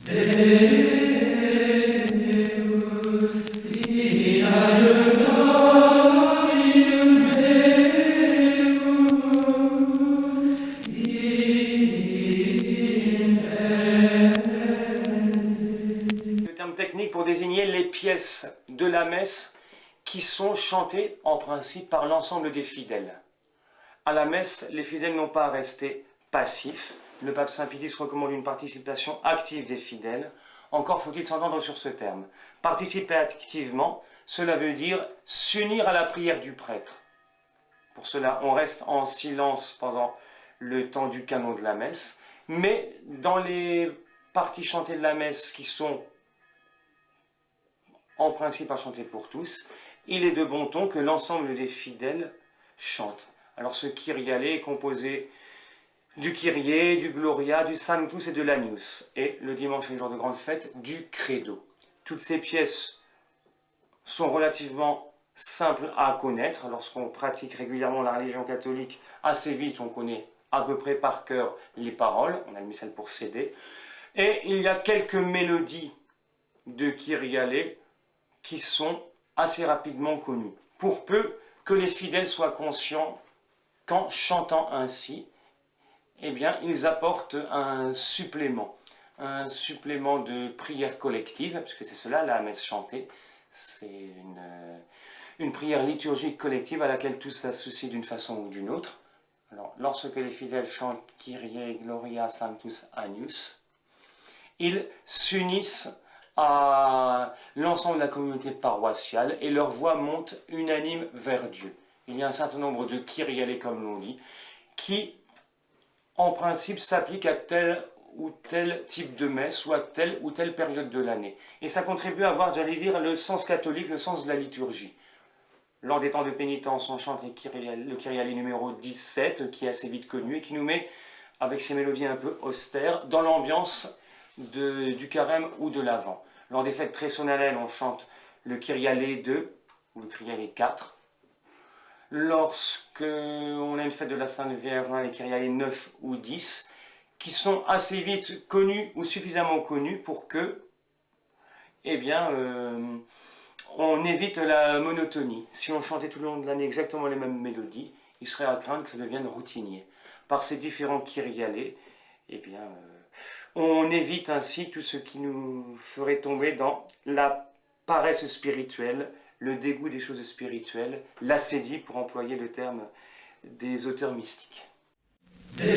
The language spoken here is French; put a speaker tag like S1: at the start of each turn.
S1: Le terme technique pour désigner les pièces de la messe qui sont chantées en principe par l'ensemble des fidèles. À la messe, les fidèles n'ont pas à rester passifs. Le pape Saint Pie X recommande une participation active des fidèles. Encore faut-il s'entendre sur ce terme. Participer activement, cela veut dire s'unir à la prière du prêtre. Pour cela, on reste en silence pendant le temps du canon de la messe, mais dans les parties chantées de la messe qui sont en principe à chanter pour tous, il est de bon ton que l'ensemble des fidèles chantent. Alors ce Kyrie est composé du Kyrie, du Gloria, du Sanctus et de l'Agnus. Et le dimanche est le jour de grande fête, du Credo. Toutes ces pièces sont relativement simples à connaître. Lorsqu'on pratique régulièrement la religion catholique, assez vite on connaît à peu près par cœur les paroles. On a le missel pour s'aider. Et il y a quelques mélodies de Kyrie qui sont assez rapidement connues. Pour peu que les fidèles soient conscients qu'en chantant ainsi, eh bien, ils apportent un supplément de prière collective, puisque c'est cela la messe chantée, c'est une prière liturgique collective à laquelle tous s'associent d'une façon ou d'une autre. Alors, lorsque les fidèles chantent Kyrie, Gloria, Sanctus, Agnus, ils s'unissent à l'ensemble de la communauté paroissiale et leur voix monte unanime vers Dieu. Il y a un certain nombre de Kyrialés, comme l'on dit, qui en principe s'appliquent à tel ou tel type de messe ou à telle ou telle période de l'année. Et ça contribue à avoir, j'allais dire, le sens catholique, le sens de la liturgie. Lors des temps de pénitence, on chante le Kyrialé numéro 17, qui est assez vite connu et qui nous met, avec ses mélodies un peu austères, dans l'ambiance du carême ou de l'Avent. Lors des fêtes très solennelles, on chante le Kyrialé 2 ou le Kyrialé 4. Lorsqu'on a une fête de la Sainte Vierge, on a les Kyrialés 9 ou 10, qui sont assez vite connus ou suffisamment connus pour que, eh bien, on évite la monotonie. Si on chantait tout le long de l'année exactement les mêmes mélodies, il serait à craindre que ça devienne routinier. Par ces différents Kyrialés, eh bien, on évite ainsi tout ce qui nous ferait tomber dans la paresse spirituelle, le dégoût des choses spirituelles, l'assédie pour employer le terme des auteurs mystiques. Deus,